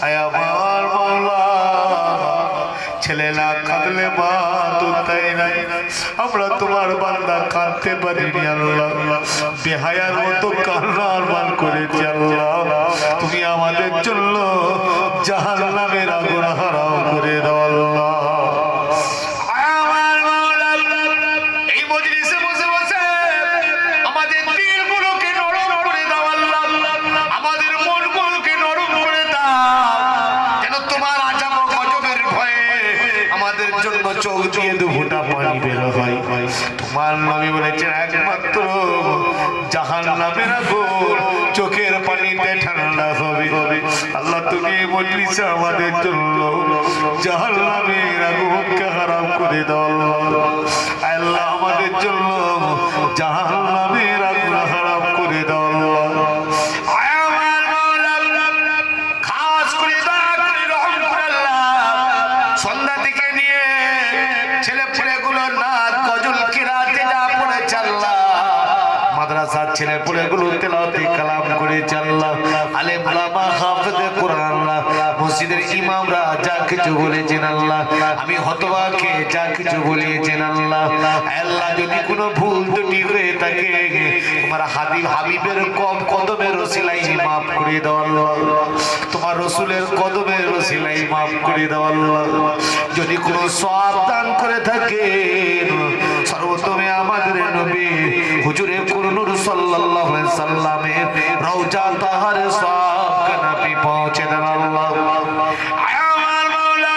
আয় আমার মাওলা ছেলে না কাঁদলে মা তো তাই নাই আমরা তোমার বান্দা কাঁদতে পারিনি আল্লাহ বেহায়ার মতো কান্নার মান করেছি আল্লাহ তুমি আমাদের জন্য জাহান্নামের আগুন হারাম করে দাও আল্লাহ চোখ দিয়ে দুফোঁটা পানি বের হয় তোমার নবী বলেছেন একমাত্র জাহান্নামের আগুন চোখের পানিতে ঠান্ডা হবে আল্লাহ তুমি মজলিসে আমাদের জন্য জাহান্নামের আগুনকে হারাম করে দাও আল্লাহ আমাদের জন্য জাহান্নামের আগুন হারাম করে দাও সন্ধ্যা থেকে নিয়ে ছেলে পুলেগুলো নাচ গজল কিরাতে যা পড়েছে আল্লাহ মাদ্রাসার ছেলে পুলেগুলো তেলাওয়াতে কালাম করেছে আল্লাহ আলেম ওলামা হাফেজে কোরআন মসজিদের ইমামরা যা কিছু বলেছেন আল্লাহ আমি হতবাকে যা কিছু বলেছেন আল্লাহ আল্লাহ যদি কোনো ভুল ত্রুটি হয়ে থাকে তোমার হাবিবের কদমের ওসিলাই মাফ করে দাও আল্লাহ তোমার রাসূলের কদমের ওসিলাই মাফ করে দাও আল্লাহ যদি কোনো সওয়াব দান করে থাকেন সর্বপ্রথমে আমাদের নবী হুজুরে নূর সাল্লাল্লাহু আলাইহি সাল্লামের রওজা তাহারে সওয়াব কানাপি পৌঁছে দেন আল্লাহ আমার মাওলা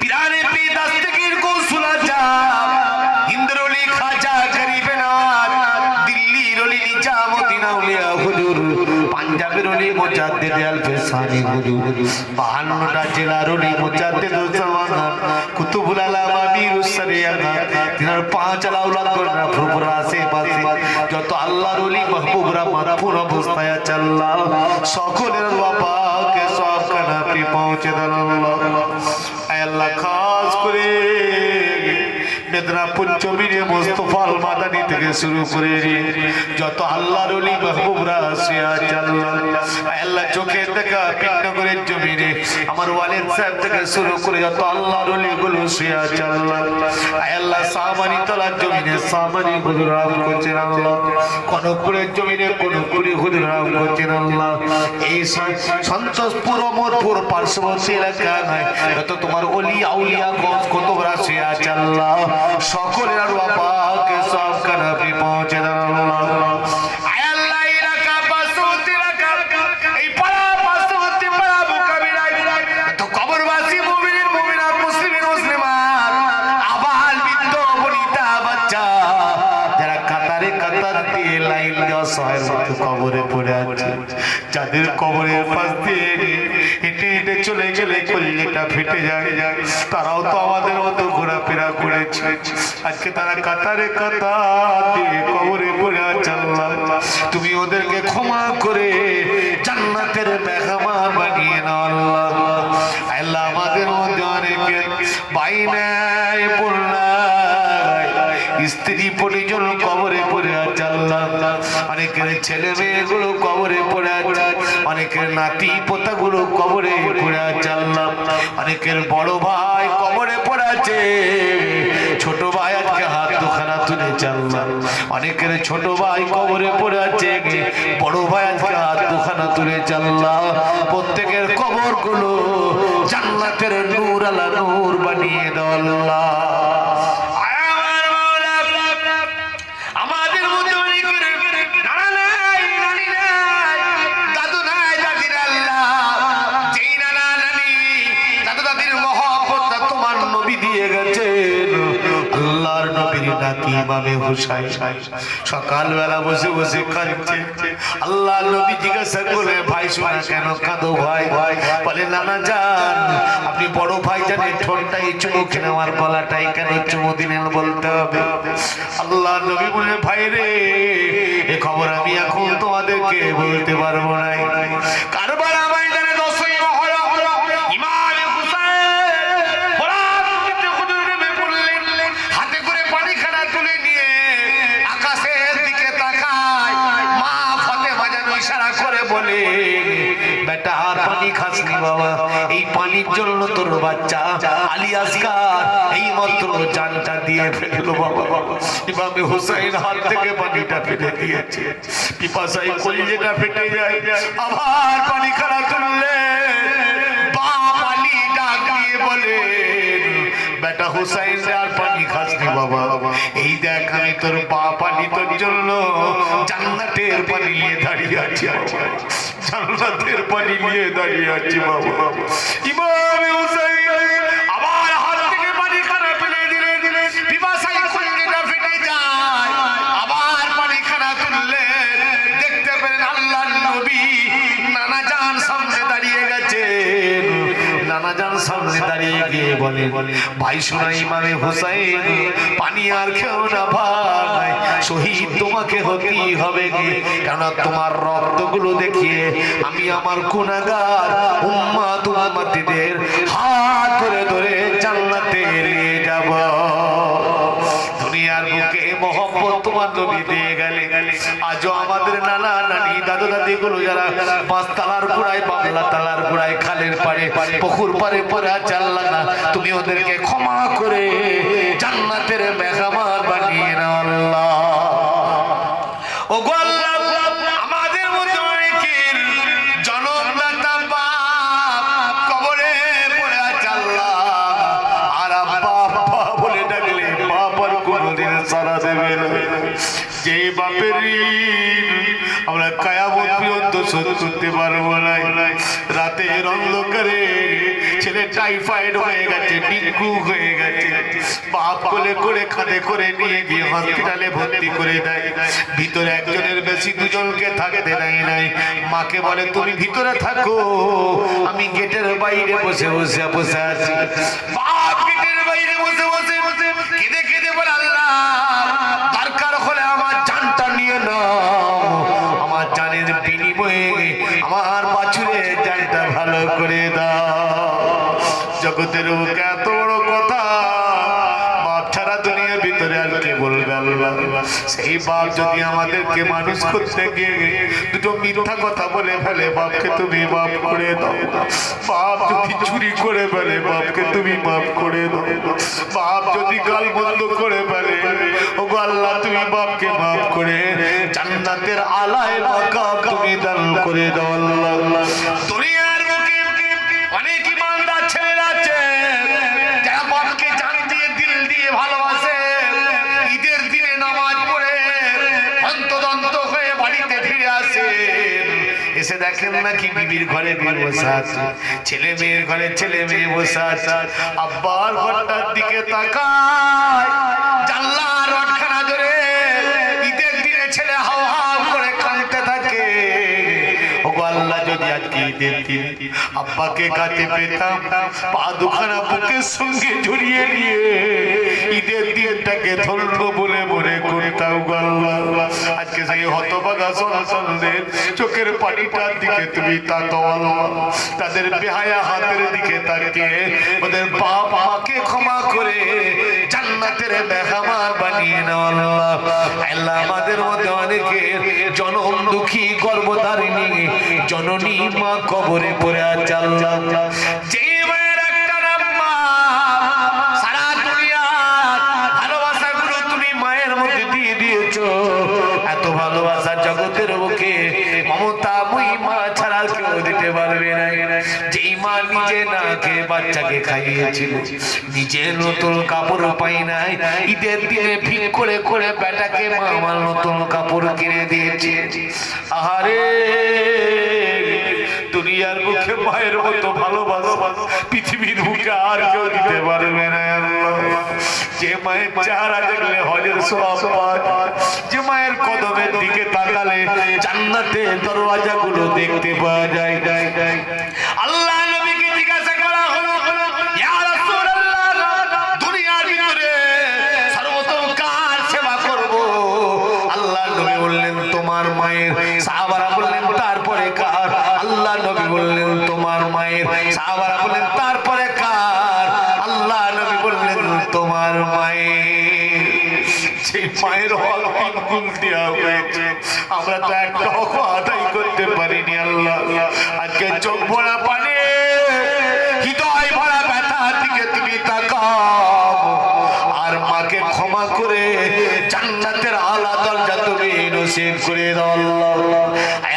পিরানে পি দস্তগীর কো সুনা যা ইন্দ্রলি খাজা গরিব নওয়াজ দিল্লির ওলি নিজামুদ্দিন আউলিয়া হুজুর পাঞ্জাবের ওলি মুজাদ্দিদ আল ফিসানি হুজুর 52টা জেলার ওলি মুজাদ্দিদ জামান কুতুবুল আলাম আমিরুস শরিয়াত তিনার 5 আলাউলাদ করে ফুরফুরা আছে পাশে যত আল্লাহর ওলি মাহবুবরা মাদফুন অবস্থায় আছে আল্লাহ সকলের ওয়াফাকে সওয়াব কানাপি পৌঁছে দেন আল্লাহ আয় আল্লাহ খাস করে মেদিনীপুর জমিনে মুস্তাফা আল মাদানী থেকে শুরু করে যত আল্লাহর ওলি মাহবুবরা আছে আল্লাহ আল্লাহ চোখে দেখা পিন্নগরের জমিনে আমার ওয়ালিদ সাহেব থেকে শুরু করে যত আল্লাহর ওলি গুলো আছে আল্লাহ আল্লাহ সামানি তলার জমিনে সামানি হুজুর রাম করছেন আল্লাহ কনকপুরের জমিনে কনকপুরি হুজুর রাম করছেন আল্লাহ এই সন্তোষপুর মোরপুর পার্শ্ববর্তী এলাকায় যত তোমার ওলি আউলিয়া কতবরা আছে আল্লাহ সকলের ওয়াফাকে সওয়াব কানাপি পৌঁছে দেন আল্লাহ আয় আল্লাহ এলাকা পার্শ্ববর্তী এলাকা এই পাড়া পার্শ্ববর্তী পাড়া মোকাবিলায় তো কবরবাসী মুমিন মুমিনাত মুসলিম মুসলিমাত আবাল বৃদ্ধ বনিতা বাচ্চা যারা কাতারে কাতার দিয়ে লাইন দেওয়া সহায়ের মতো কবরে পড়ে আছে যাদের কবরের পাশ দিয়ে হেঁটে হেঁটে চলে গেলে কলিজাটা ফেটে যায় তারাও তো আমাদের মতো ঘোরাফেরা করেছে আজকে তারা কাতারে কাতার দিয়ে কবরে পড়ে আছে আল্লাহ তুমি ওদেরকে ক্ষমা করে জান্নাতের মেহমান বানিয়ে নাও আল্লাহ আল্লাহ আমাদের মধ্যে অনেকে বাইনায় পড়নায় স্ত্রী পরিজন কবরে পড়ে আছে আল্লাহ অনেকের ছেলে মেয়েগুলো কবরে পড়ে আছে অনেকের নাতি পোতাগুলো কবরে পড়ে আছে আল্লাহ অনেকের বড় ভাই কবরে পড়ে আছে ছোট ভাই আজকে হাত দুখানা তুলেছে আল্লাহ অনেকের ছোট ভাই কবরে পড়ে আছে বড় ভাই আজকে হাত দুখানা তুলেছে আল্লাহ প্রত্যেকের কবরগুলো জান্নাতের নূর আলা নূর বানিয়ে দাও আল্লাহ সকালবেলা বসে বসে কাঁদছে আল্লাহ নবী জিজ্ঞাসা করে ভাই শোনা কেন কাঁদো ভাই বলে নানা জান আপনি বড় ভাই জানেন ঠোঁটটাই চুমু কেন আমার গলাটাই কেন চুমু দিলেন বলতে হবে আল্লাহ নবী বলে ভাই রে এ খবর আমি এখন তোমাদেরকে বলতে পারবো না কারবার আমায় জানে দশই মহরম ইমাম হুসাইন হাতে করে পানিখানা তুলে নিয়ে আকাশের দিকে তাকায় মা ফাতেমা যেন ইশারা করে বলে বেটা পানি খাসনি বাবা, এই পানির জন্য তোর বাচ্চা আলী আসগার এই মাত্র জানটা দিয়ে ফেললো বাবা। ইমামে হুসাইন হাত থেকে পানিটা ফেলে দিয়েছে, পিপাসায় কলিজাটা ফেটে যায়। আবার পানি খানা তুললে বাপ আলী ডাক দিয়ে বলে, বেটা হুসাইন আর পানি খাসনি বাবা, এই দেখ আমি তোর বাপ আলী তোর জন্য জান্নাতের পানি নিয়ে দাঁড়িয়ে আছি, জান্নাতের পানি নিয়ে দাঁড়িয়ে আছি বাবা। ইমামে হুসাইন আবার হাত থেকে পানি খানা ফেলে দিলেন, পিপাসায় কলিজাটা ফেটে যায়। আবার পানি খানা তুললেন, দেখতে পেলেন আল্লাহর নবী নানা জান সামনে দাঁড়িয়ে গেছেন। নানা জান সামনে দাঁড়িয়ে গিয়ে বলে, ভাই শোনা ইমামে হুসাইন, পানি আর খেও না ভাই, শহীদ তোমাকে হতেই হবে, কেন তোমার রক্তগুলো দেখিয়ে আমি আমার গুনাহগার উম্মত উম্মতিদের হাত ধরে ধরে জান্নাতে নিয়ে যাব। দুনিয়ার বুকে মোহব্বত তোমার নবী দিয়ে গেলে, আজও আমাদের নানা নানি দাদু দাদি গুলো যারা পাঁচ তালার গোড়ায়, বাংলা তালার গোড়ায়, খালের পাড়ে, পুকুর পাড়ে পড়ে আছে, আল্লাহ না তুমি ওদেরকে ক্ষমা করে জান্নাতের মেহমান বানিয়ে নাও আল্লাহ। ও গো আল্লাহ, আমাদের মধ্যে অনেকের জনমদাতা বাপ কবরে পড়ে আছে আল্লাহ, আর আব্বা বলে ডাকলে বাপ আর কোনোদিন সারা দেবে না। যে বাপের আমরা কায়ামত পর্যন্ত শোধ করতে পারবো না। রাতের অন্ধকারে ছেলে টাইফয়েড হয়ে গেছে, ডেঙ্গু হয়ে গেছে, বাপ কোলে করে কাঁধে করে নিয়ে গিয়ে হসপিটালে ভর্তি করে দেয়। ভিতরে একজনের বেশি দুজনকে থাকতে দেয় নাই। মাকে বলে তুমি ভিতরে থাকো, আমি গেটের বাইরে বসে বসে বসে আছি। বাপ গেটের বাইরে বসে বসে বসে কেঁদে কেঁদে বলে, আল্লাহ দরকার হলে আমার জানটা নিয়ে নাও, আমার জানের বিনিময়ে আমার বাছুরের জানটা ভালো করে দাও। জগতের বুকে এত বড় কথা, বাপ ছাড়া দুনিয়ার ভিতরে আর কে বলবে আল্লাহ। সেই বাপ যদি আমাদেরকে মানুষ করতে গিয়ে দুটো মিথ্যা কথা বলে ফেলে, বাপকে তুমি মাফ করে দাও। বাপ যদি চুরি করে ফেলে, বাপকে তুমি মাফ করে দাও। বাপ যদি গাল বন্ধ করে ফেলে, ও গো আল্লাহ তুমি বাপকে মাফ করে জান্নাতের আলায় মাকাম তুমি দান করে দাও আল্লাহ। দুনিয়ার বুকে অনেক ইমানদার ছেলেরা আছে যারা বাপকে জান দিয়ে দিল দিয়ে ভালোবাসে, ঈদের দিনে নামাজ পড়ে অন্তদন্ত হয়ে বাড়িতে ফিরে আসে, এসে দেখেন নাকি বিবির ঘরে বিবি বসে আছে, ছেলে মেয়ের ঘরে ছেলে মেয়ে বসে আছে, আব্বার ঘরটার দিকে তাকায়, জানলার রডখানা ধরে ঈদের দিনে ছেলে হাও হাও করে কাঁদতে থাকে। ওগো আল্লাহ, যদি আজকে ঈদের দিন আব্বাকে কাছে পেতাম, পা দুখানা বুকের সঙ্গে জড়িয়ে নিয়ে ঈদের দিনটাকে ধন্য বলে মনে করতাম গো আল্লাহ। আজকে সেই হতভাগা সন্তানদের চোখের পানিটার দিকে তুমি তাকাও আল্লাহ, তাদের বেহায়া হাতের দিকে তাকিয়ে ওদের বাপ মাকে ক্ষমা করে জান্নাতের মেহমান বানিয়ে নাও আল্লাহ। আল্লাহ, আমাদের মধ্যে অনেকের জনম দুঃখী গর্ভধারিণী জননী মা কবরে পড়ে আছে আল্লাহ। যে মায়ের একটা নাম মা, সারা দুনিয়ার ভালোবাসাগুলো তুমি মায়ের মধ্যে দিয়ে দিয়েছো। এত ভালোবাসা জগতের বুকে মমতা মুই মা ছাড়া কেউ দিতে পারবে না। যেই মা নিজে না খেয়ে বাচ্চাকে খাইয়েছিল, নিজে নতুন কাপড় পাই নাই, ঈদের দিনে ভিড় করে করে বেটাকে মা আমার নতুন কাপড় কিনে দিয়েছে। আহারে, দুনিয়ার বুকে মায়ের মতো ভালোবাসা পৃথিবীর বুকে আর কেউ দিতে পারবে না আল্লাহ। যে মায়ের চেহারা দেখলে হজের সওয়াব পায়, যে মায়ের কদমের দিকে তাকালে জান্নাতের দরওয়াজাগুলো দেখতে পাওয়া যায়। আল্লাহ নবীকে জিজ্ঞাসা করা হলো, ইয়া রাসূলুল্লাহ, দুনিয়ার ভিতরে সর্বপ্রথম কার সেবা করব? আল্লাহ নবী বললেন তোমার মায়ের। সাহাবারা বললেন তারপরে কার? আল্লাহ নবী বললেন তোমার মায়ের। সাহাবারা বললেন তারপরে কার? আল্লাহ নবী বললেন তোমার মায়ের। সেই মায়ের হক বিলকুল দেওয়া হয়েছে, আমরা তো একটা হক আদায় করতে পারিনি আল্লাহ। আজকে চোখ ভরা নসিব করে দাও আল্লাহ।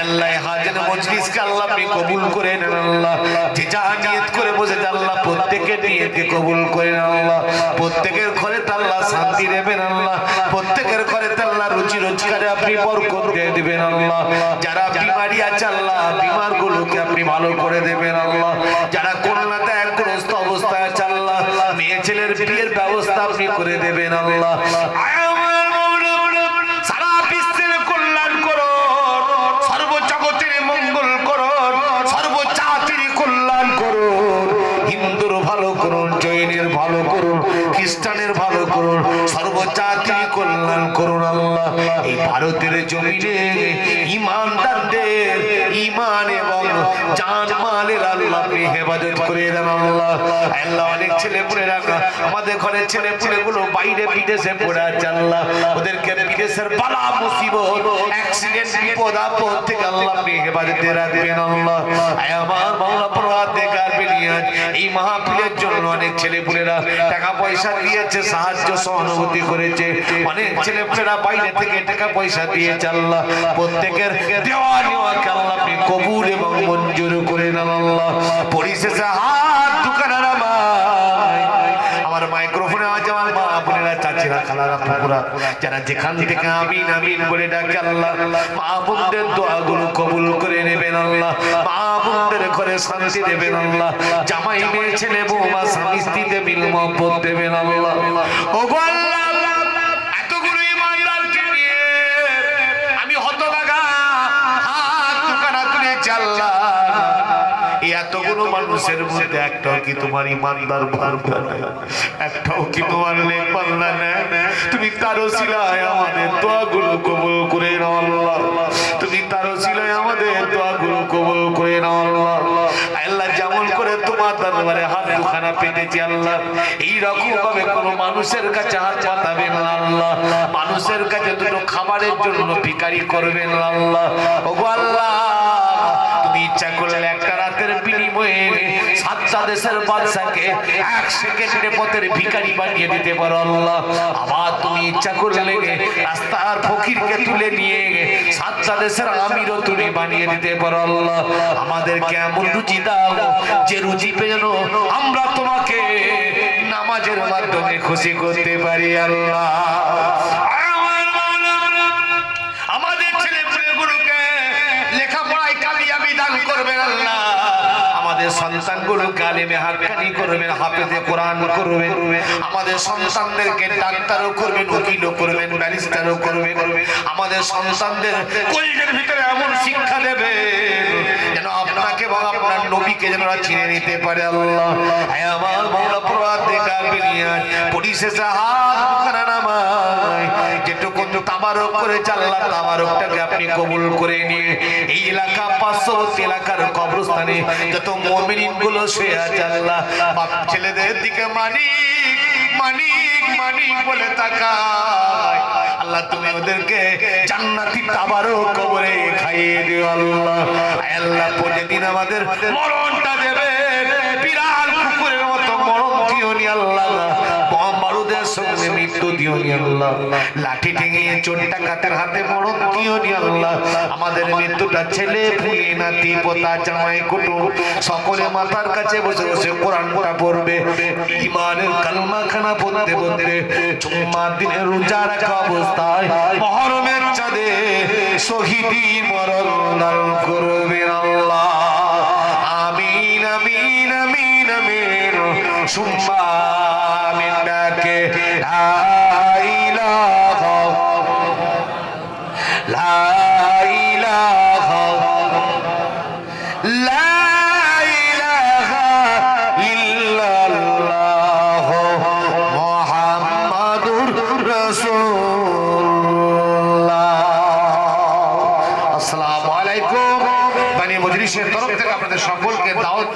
আল্লাহ হাজির মজলিসকে আল্লাহ আপনি কবুল করে নেন আল্লাহ। যে যা নিয়ত করে বসেছে আল্লাহ প্রত্যেকের নিয়তকে কবুল করে নেন আল্লাহ। প্রত্যেকের ঘরে আল্লাহ শান্তি দেবেন আল্লাহ। প্রত্যেকের ঘরে আল্লাহ রুচি রোজগারে আপনি বরকত দিয়ে দিবেন আল্লাহ। যারা বিমারি আছে আল্লাহ বিমার গুলোকে আপনি ভালো করে দেবেন আল্লাহ। যারা কন্যাতে একগ্রস্ত অবস্থায় আছে আল্লাহ মেয়ে ছেলের বিয়ের ব্যবস্থা আপনি করে দেবেন আল্লাহ। সারা বিশ্বের কল্যাণ করো, সর্বজগতের মঙ্গল করো, সর্বজাতির কল্যাণ করো। হিন্দুর ভালো করুন, জৈনের ভালো করুন, খ্রিস্টানের ভালো করুন, সর্বজাতির কল্যাণ করুন আল্লাহ। এই ভারতের জমিনে ঈমানদারদের ঈমান এবং জানমালের আল্লাহ আপনি হেফাজত করে দেন আল্লাহ। আল্লাহ অনেক ছেলেপুলেরা আমাদের ঘরের ছেলেপুলেগুলো বাইরে বিদেশে পড়ে আছে আল্লাহ। ওদেরকে বিদেশের বালা মুসিবত অ্যাক্সিডেন্ট বিপদ আপদ থেকে আল্লাহ আপনি হেফাজতে রাখবেন আল্লাহ। আমার মাওলা পরওয়ারদিগার বিনিয়াজ এই মাহফিলের জন্য অনেক ছেলেপুলেরা টাকা পয়সা দিয়েছে, সাহায্য সহানুভূতি করেছে। অনেক ছেলেপুলেরা বাইরে থেকে টাকা পয়সা দিয়েছে আল্লাহ। প্রত্যেকের দেওয়া নেওয়াকে আল্লাহ আপনি কবুল এবং মঞ্জুর করে নেন আল্লাহ। পরিশেষে হাত দোকানের আমার মাইক্রোফোনে আছে আমার মা বোনেরা, চাচিরা, খালারা, ফুপুরা যারা যেখান থেকে আমিন আমিন বলে ডাকে আল্লাহ মা বোনদের দোয়াগুলো কবুল করে নেবেন আল্লাহ। মা বোনদের ঘরে শান্তি দেবেন আল্লাহ। জামাই মেয়ে ছেলে বৌমা স্বামী স্ত্রীতে মিল মহব্বত দেবেন আল্লাহ। ওগো আল্লাহ এতগুলো ইমানদারকে নিয়ে আমি হতভাগা হাত দুখানা তুলেছি আল্লাহ। এতগুলো মানুষের মধ্যে একটাও কি তোমার ইমানদার বান্দা নাই? একটাও কি তোমার নেক বান্দা নাই? তুমি তার ওসিলায় আমাদের দোয়াগুলো কবুল করে নাও আল্লাহ। তুমি তার ওসিলায় আমাদের দোয়াগুলো কবুল করে নাও আল্লাহ। আল্লাহ যেমন করে তোমার দরবারে হাত দুখানা পেতেছি আল্লাহ এই রকম ভাবে কোনো মানুষের কাছে হাত পাতাবেন না আল্লাহ। মানুষের কাছে দুটো খাবারের জন্য ভিখারি করবেন না আল্লাহ। ওগো আল্লাহ তুমি ইচ্ছা করলে একটা রাতের বিনিময়ে 7টা দেশের বাদশাকে 1 সেকেন্ডে পথের ভিখারি বানিয়ে দিতে পারো আল্লাহ। আবার তুমি ইচ্ছা করলে রাস্তার ফকিরকে তুলে নিয়ে 7টা দেশের আমিরও তুমি বানিয়ে দিতে পারো আল্লাহ। আমাদেরকে এমন রুচি দাও যে রুচি পেয়ে যেন আমরা তোমাকে নামাজের মাধ্যমে খুশি করতে পারি আল্লাহ। আমাদের ছেলেপুলেগুলোকে লেখাপড়ায় কামিয়াবি দান করবেন আল্লাহ। আমাদের সন্তানগুলোকে আলেমে হাক্কানি করবেন, হাফেজে কোরআন করবেন। আমাদের সন্তানদেরকে ডাক্তারও করবেন, উকিলও করবেন, ব্যারিস্টারও করবেন। আমাদের সন্তানদের কলিজার ভিতরে এমন শিক্ষা দেবেন যেন আপনাকে এবং আপনার নবীকে যেন চিনে নিতে পারে আল্লাহ। আমার মাওলা পরওয়ারদিগার বিনিয়াজ পরিশেষে হাত দুখানা নামায় যেটুকু তাবারক করেছে আল্লাহ তাবারকটাকে আপনি কবুল করে নিয়ে এই এলাকা পার্শ্ববর্তী এলাকার কবরস্থানে যত মুমিন গুলো শুয়ে আছে আল্লাহ বাপ ছেলেদের দিকে মানিক মানিক মানিক বলে তাকায় আল্লাহ। তুমি ওদেরকে জান্নাতি তাবারক কবরে খাইয়ে দিও আল্লাহ। আল্লাহ প্রতিদিন আমাদের মরণটা দেবে বিরাট কুকুরের মতো মরণ দিও নি আল্লাহ। বোম বারুদের সঙ্গে মৃত্যু দিও নি আল্লাহ। লাঠি ঠেঙিয়ে চোর ডাকাতের হাতে মরণ দিও নি আল্লাহ। আমাদের মৃত্যুটা ছেলে পুলে নাতি পোতা জামাই কুটুম সকলে মাথার কাছে বসে বসে কোরআনটা পড়বে, ঈমানের কালমা খানা পড়তে পড়তে জুম্মার দিনে রোজা রাখা অবস্থায় মুহররমের চাঁদে শহীদি মরণ দান করবে আল্লাহ। আমিন আমিন আমিন আমিন সুম্মা আমিন। ডাকে লা ইলাহা লা ইলাহা লা ইলাহা ইল্লাল্লাহ মুহাম্মাদুর রাসূলুল্লাহ। আসসালামু আলাইকুম। বানি মজলিসের তরফ থেকে আপনাদের সকলকে দাওয়াত